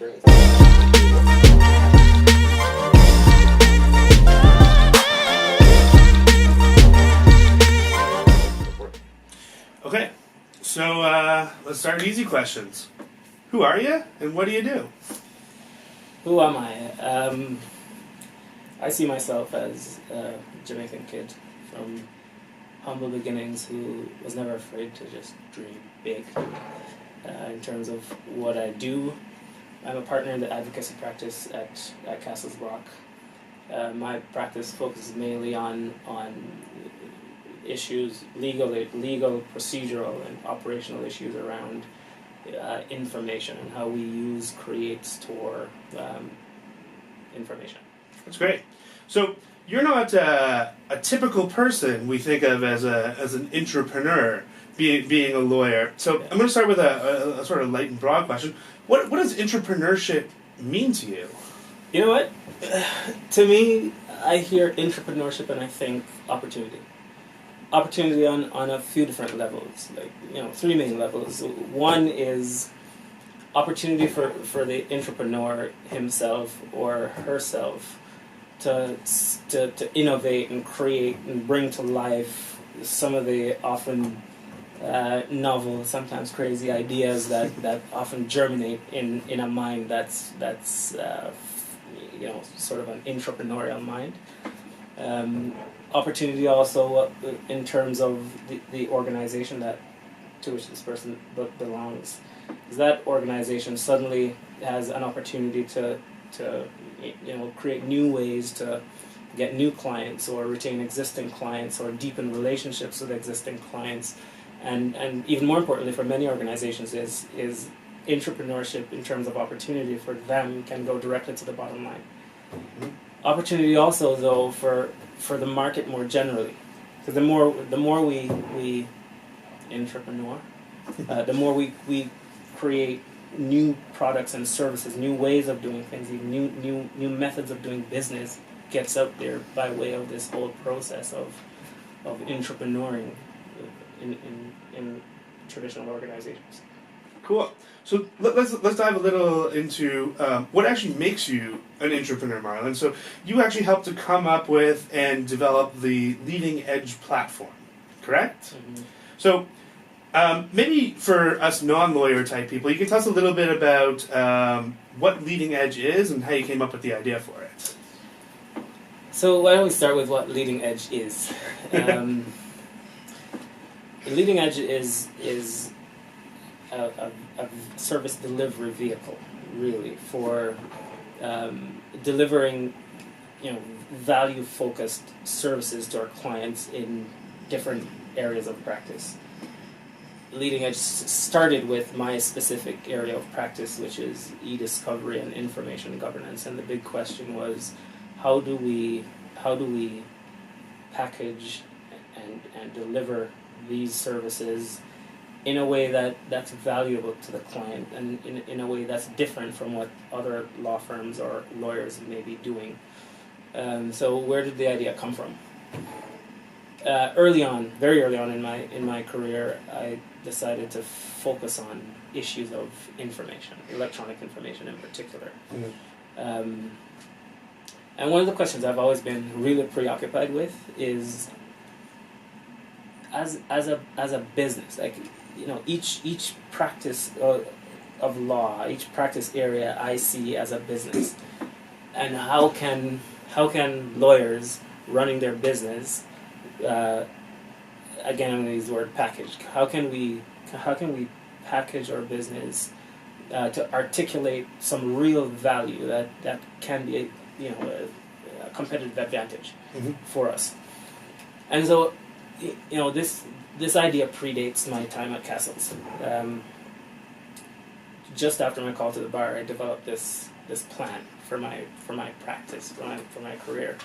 3. Okay, so let's start with easy questions. Who are you, and what do you do? Who am I? I see myself as a Jamaican kid from humble beginnings who was never afraid to just dream big. In terms of what I do, I'm a partner in the advocacy practice at Castles Rock. My practice focuses mainly on issues, legal, procedural, and operational issues around information and how we create, store information. That's great. So you're not a typical person we think of as an intrapreneur, being a lawyer. So Yeah. I'm going to start with a sort of light and broad question. What does intrapreneurship mean to you? You know what? To me, I hear entrepreneurship and I think opportunity. Opportunity on a few different levels, like 3 main levels. One is opportunity for the entrepreneur himself or herself to innovate and create and bring to life some of the often novel, sometimes crazy ideas that often germinate in a mind that's sort of an entrepreneurial mind. Opportunity also in terms of the organization to which this person belongs. Is that organization suddenly has an opportunity to create new ways to get new clients or retain existing clients or deepen relationships with existing clients, and even more importantly for many organizations is entrepreneurship in terms of opportunity for them can go directly to the bottom line. Mm-hmm. Opportunity also though for the market more generally, because the more we entrepreneur, the more we create new products and services, new ways of doing things, even new methods of doing business gets out there by way of this whole process of entrepreneuring in traditional organizations. Cool. So let's dive a little into what actually makes you an entrepreneur, Marlon. So you actually helped to come up with and develop the e-dge platform, correct? Mm-hmm. So maybe for us non-lawyer type people, you can tell us a little bit about what e-dge is and how you came up with the idea for it. So why don't we start with what e-dge is? e-dge is a service delivery vehicle, really, for delivering value-focused services to our clients in different areas of practice. e-dge started with my specific area of practice, which is e-discovery and information governance, and the big question was, how do we package and deliver these services in a way that's valuable to the client and in a way that's different from what other law firms or lawyers may be doing. So where did the idea come from? Very early on in my career, I decided to focus on issues of information, electronic information in particular. Mm-hmm. And one of the questions I've always been really preoccupied with is, as a business, like each practice of law, each practice area I see as a business, and how can lawyers running their business, again I'm going to use the word package, how can we package our business to articulate some real value that can be a competitive advantage mm-hmm. for us. And so this idea predates my time at Castles. Just after my call to the bar, I developed this plan for my practice, for my career.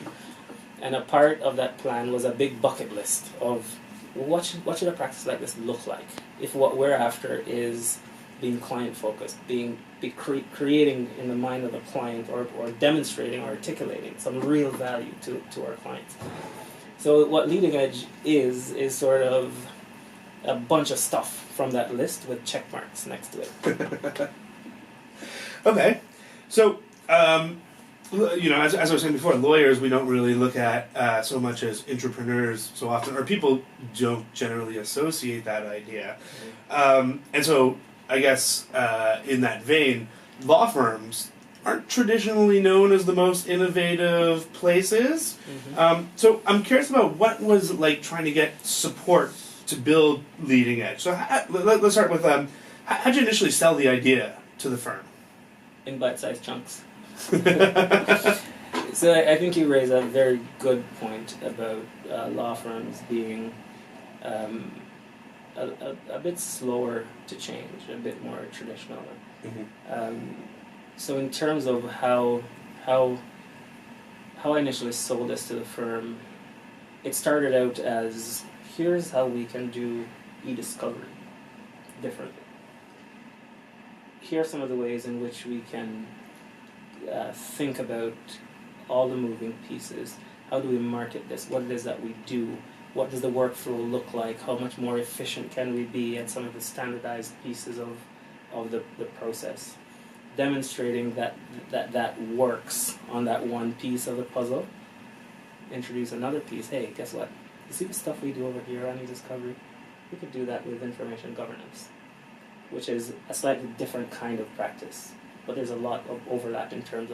And a part of that plan was a big bucket list of what should a practice like this look like if what we're after is being client focused, creating in the mind of the client or demonstrating or articulating some real value to our clients. So what e-dge is sort of a bunch of stuff from that list with check marks next to it. Okay, so as I was saying before, lawyers we don't really look at so much as entrepreneurs so often, or people don't generally associate that idea, and so I guess in that vein, law firms aren't traditionally known as the most innovative places. So I'm curious about what was it like trying to get support to build Leading Edge. So let's start with how did you initially sell the idea to the firm? In bite-sized chunks. So I think you raise a very good point about law firms being a bit slower to change, a bit more traditional. So in terms of how I initially sold this to the firm, it started out as, here's how we can do e-discovery differently. Here are some of the ways in which we can think about all the moving pieces. How do we market this? What it is that we do? What does the workflow look like? How much more efficient can we be at some of the standardized pieces of the process? Demonstrating that works on that one piece of the puzzle. Introduce another piece. Hey, guess what? You see the stuff we do over here on e-discovery? We could do that with information governance, which is a slightly different kind of practice. But there's a lot of overlap in terms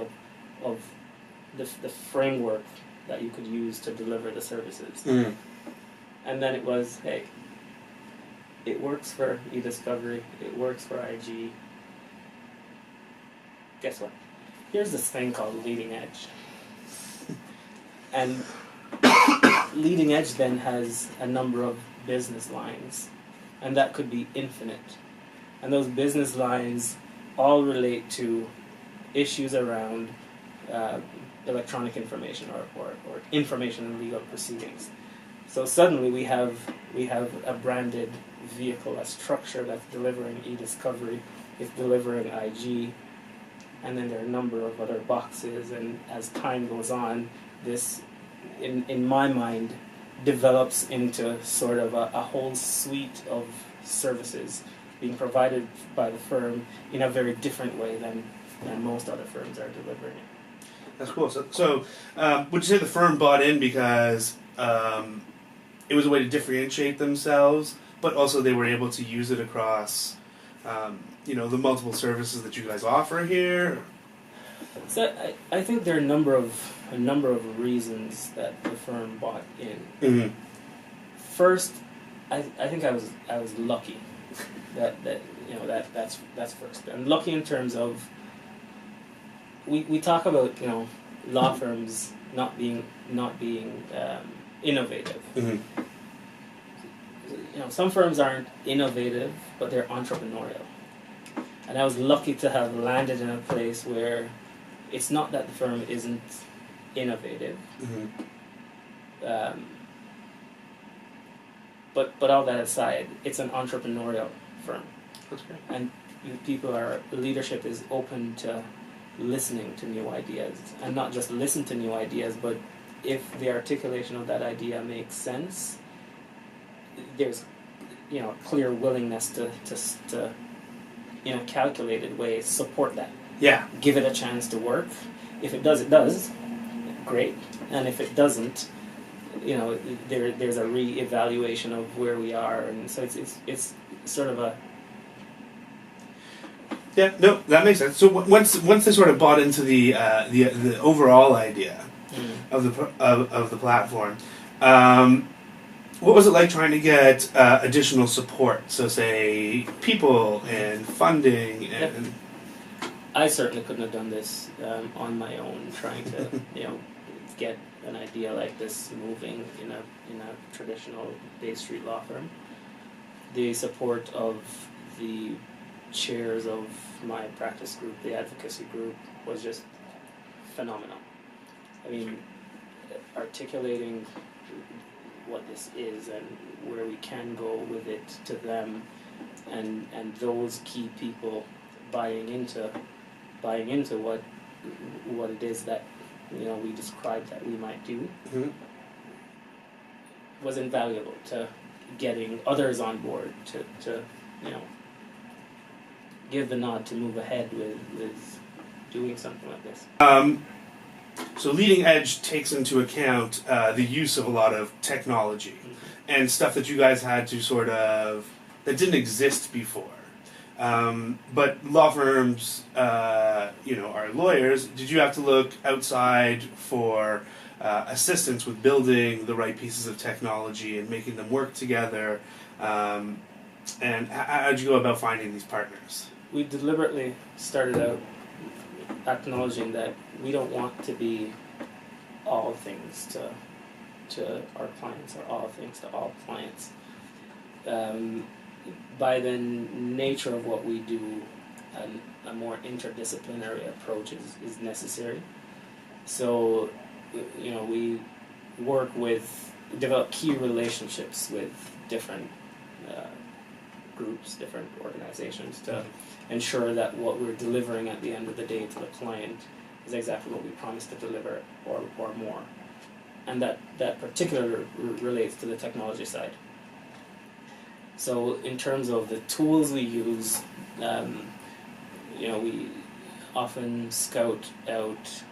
of the framework that you could use to deliver the services. And then it was, hey, it works for e-discovery, it works for e-dge. Guess what? Here's this thing called Leading Edge. And Leading Edge then has a number of business lines, and that could be infinite. And those business lines all relate to issues around electronic information or information in legal proceedings. So suddenly we have a branded vehicle, a structure that's delivering e-discovery, it's delivering e-dge, and then there are a number of other boxes, and as time goes on, this, in my mind, develops into sort of a whole suite of services being provided by the firm in a very different way than most other firms are delivering it. That's cool. So would you say the firm bought in because it was a way to differentiate themselves, but also they were able to use it across, the multiple services that you guys offer here? So I think there are a number of reasons that the firm bought in. First, I think I was lucky. That's first. And lucky in terms of we talk about law firms not being innovative. Some firms aren't innovative, but they're entrepreneurial. And I was lucky to have landed in a place where it's not that the firm isn't innovative, but all that aside, it's an entrepreneurial firm. That's great. And leadership is open to listening to new ideas, and not just listen to new ideas, but if the articulation of that idea makes sense, there's clear willingness to in a calculated way support that. Yeah. Give it a chance to work. If it does, it does. Great. And if it doesn't, there's a re-evaluation of where we are, and so it's sort of a. Yeah, no, that makes sense. So once they sort of bought into the overall idea of the platform, what was it like trying to get additional support? So say people and funding and. I certainly couldn't have done this on my own, trying to get an idea like this moving in a traditional Bay Street law firm. The support of the chairs of my practice group, the advocacy group, was just phenomenal. I mean, articulating what this is and where we can go with it to them, and those key people buying into what it is that we described that we might do, was invaluable to getting others on board to give the nod to move ahead with doing something like this? So leading edge takes into account the use of a lot of technology and stuff that you guys had to sort of that didn't exist before. But law firms, are lawyers. Did you have to look outside for assistance with building the right pieces of technology and making them work together? And how did you go about finding these partners? We deliberately started out acknowledging that we don't want to be all things to our clients or all things to all clients. By the nature of what we do, a more interdisciplinary approach is necessary. So, we develop key relationships with different groups, different organizations to ensure that what we're delivering at the end of the day to the client is exactly what we promised to deliver or more. And that particularly relates to the technology side. So in terms of the tools we use, we often scout out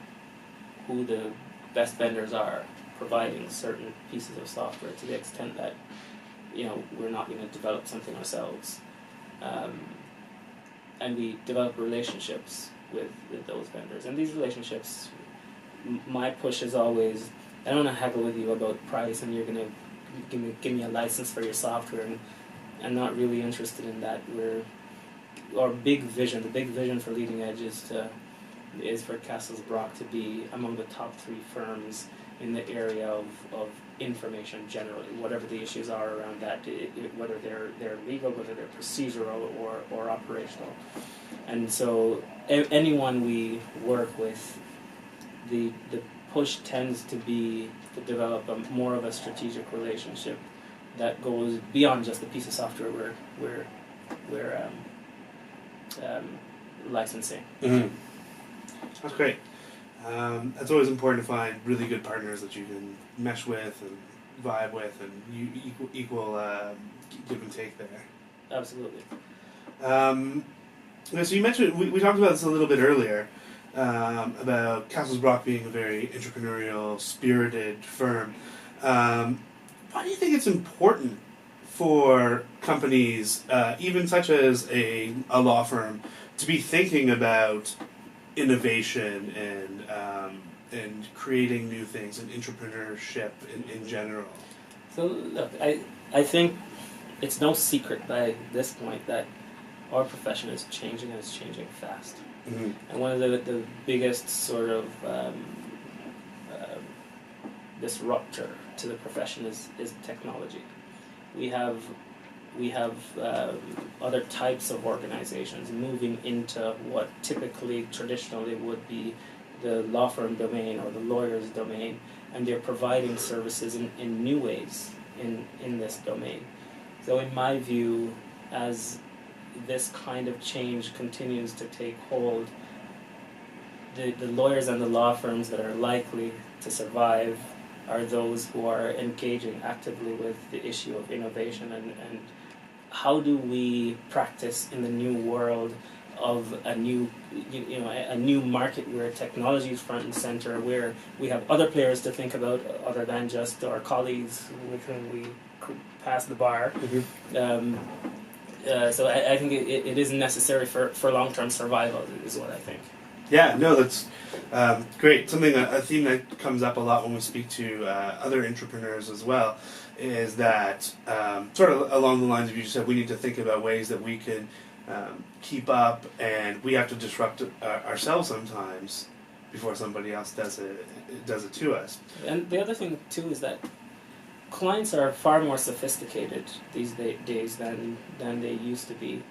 who the best vendors are providing certain pieces of software to the extent that we're not going to develop something ourselves. And we develop relationships with those vendors. And these relationships, my push is always, I don't want to haggle with you about price and you're going to give me a license for your software. And I'm not really interested in that. The big vision for Leading Edge is for Castles Brock to be among the top 3 firms in the area of information generally, whatever the issues are around that, whether they're legal, whether they're procedural or operational. And so anyone we work with, the push tends to be to develop more of a strategic relationship that goes beyond just the piece of software we're licensing. Mm-hmm. That's great. It's always important to find really good partners that you can mesh with and vibe with, and you equal give and take there. Absolutely. So you mentioned we talked about this a little bit earlier about Castles Brock being a very entrepreneurial, spirited firm. Why do you think it's important for companies, even such as a law firm, to be thinking about innovation and creating new things and entrepreneurship in general? So look, I think it's no secret by this point that our profession is changing, and it's changing fast. Mm-hmm. And one of the biggest sort of disruptor to the profession is technology. We have other types of organizations moving into what traditionally would be the law firm domain or the lawyer's domain, and they're providing services in new ways in this domain. So in my view, as this kind of change continues to take hold, the lawyers and the law firms that are likely to survive are those who are engaging actively with the issue of innovation and how do we practice in the new world of a new market where technology is front and center, where we have other players to think about other than just our colleagues with whom we pass the bar. Mm-hmm. So I think it is necessary for long-term survival, is what I think. Yeah, no, that's great. A theme that comes up a lot when we speak to other entrepreneurs as well is that sort of along the lines of you just said, we need to think about ways that we can keep up, and we have to disrupt ourselves sometimes before somebody else does it to us. And the other thing too is that clients are far more sophisticated these days than they used to be,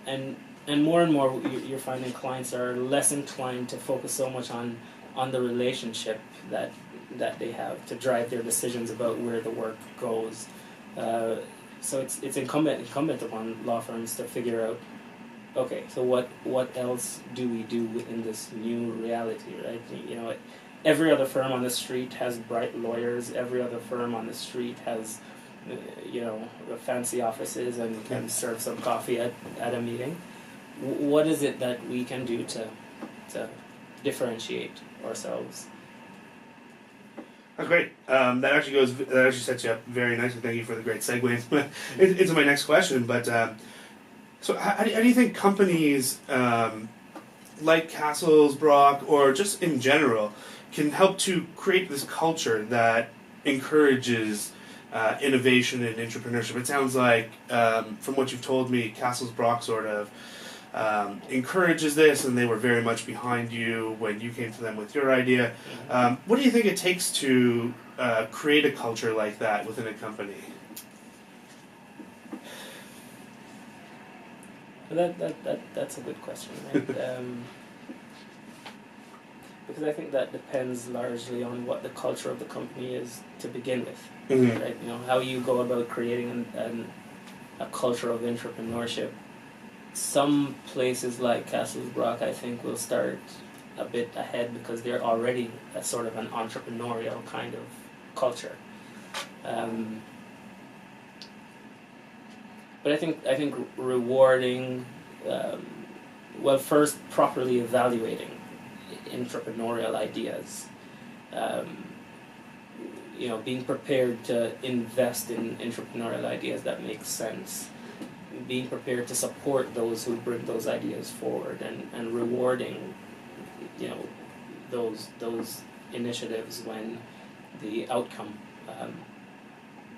and more and more you're finding clients are less inclined to focus so much on the relationship that they have to drive their decisions about where the work goes. So it's incumbent upon law firms to figure out, okay, so what else do we do in this new reality, right? Every other firm on the street has bright lawyers. Every other firm on the street has, fancy offices and can serve some coffee at a meeting. What is it that we can do to differentiate ourselves. That's great. That actually sets you up very nicely. Thank you for the great segue into my next question. But so, how do you think companies like Castles Brock, or just in general, can help to create this culture that encourages innovation and entrepreneurship? It sounds like, from what you've told me, Castles Brock sort of encourages this, and they were very much behind you when you came to them with your idea. What do you think it takes to create a culture like that within a company? That's a good question, right? Because I think that depends largely on what the culture of the company is to begin with, Mm-hmm. right? How you go about creating a culture of entrepreneurship. Some places like Castles Brock, I think, will start a bit ahead because they're already a sort of an entrepreneurial kind of culture. But I think rewarding, first properly evaluating entrepreneurial ideas, being prepared to invest in entrepreneurial ideas that make sense, being prepared to support those who bring those ideas forward, and rewarding, those initiatives when the outcome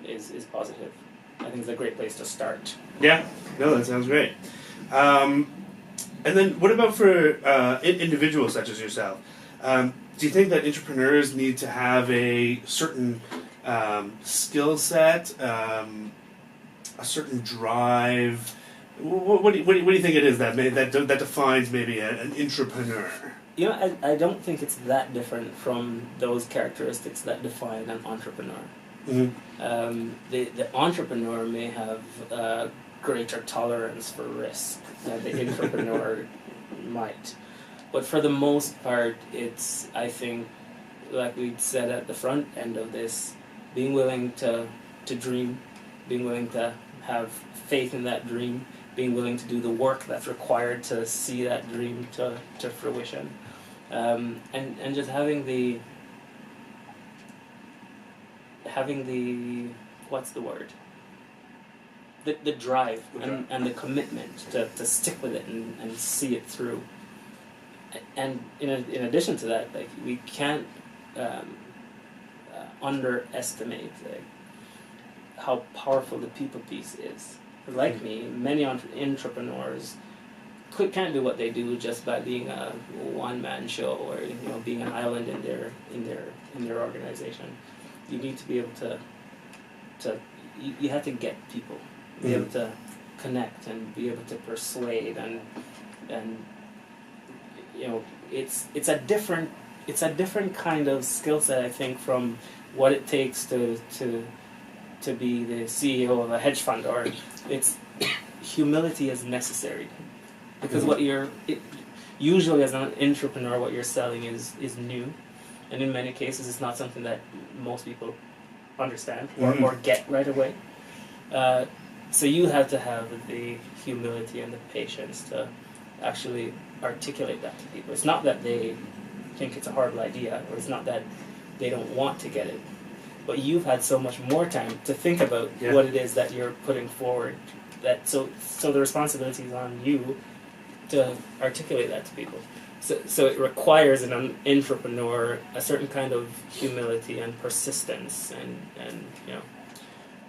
is positive. I think it's a great place to start. Yeah, no, that sounds great. And then what about for individuals such as yourself? Do you think that entrepreneurs need to have a certain skill set, a certain drive? What do you think it is that defines maybe an entrepreneur? I don't think it's that different from those characteristics that define an entrepreneur. Mm-hmm. The entrepreneur may have greater tolerance for risk than the entrepreneur might. But for the most part, it's, I think, like we said at the front end of this, being willing to dream, being willing to have faith in that dream, being willing to do the work that's required to see that dream to fruition, and just having the what's the word? The drive and the commitment to stick with it and see it through. And in addition to that, like, we can't underestimate how powerful the people piece is. Like me, many entrepreneurs can't do what they do just by being a one-man show or being an island in their organization. You need to be able to you have to get people, be able to connect and be able to persuade and it's a different kind of skill set, I think, from what it takes to be the CEO of a hedge fund, or it's humility is necessary because usually as an entrepreneur, what you're selling is new, and in many cases it's not something that most people understand or get right away. So you have to have the humility and the patience to actually articulate that to people. It's not that they think it's a horrible idea, or it's not that they don't want to get it, but you've had so much more time to think about what it is that you're putting forward. So the responsibility is on you to articulate that to people. So it requires in an entrepreneur a certain kind of humility and persistence, and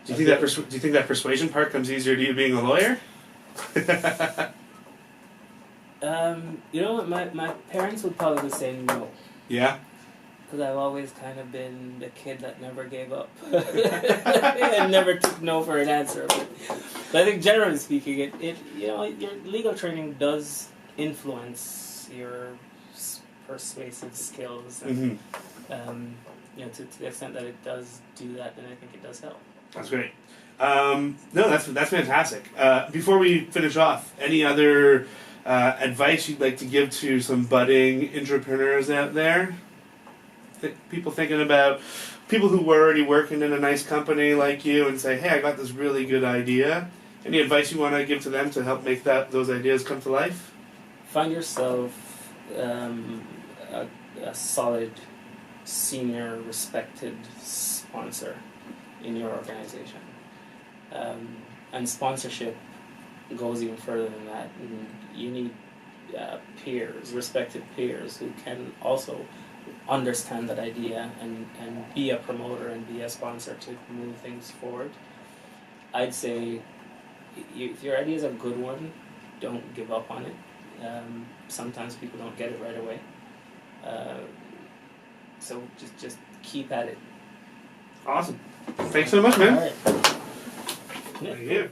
Do you think that persuasion part comes easier to you being a lawyer? My parents would probably say no. Yeah? Because I've always kind of been the kid that never gave up. And never took no for an answer. But I think generally speaking, your legal training does influence your persuasive skills. And, to the extent that it does do that, then I think it does help. That's great. No, that's fantastic. Before we finish off, any other advice you'd like to give to some budding entrepreneurs out there? People thinking about people who were already working in a nice company like you and say, hey, I got this really good idea. Any advice you want to give to them to help make those ideas come to life? Find yourself a solid, senior, respected sponsor in your organization. And sponsorship goes even further than that. And you need peers, respected peers, who can also understand that idea and be a promoter and be a sponsor to move things forward. I'd say if your idea is a good one, don't give up on it. Sometimes people don't get it right away. So just keep at it. Awesome. Thanks so much, man. All right. Thank you.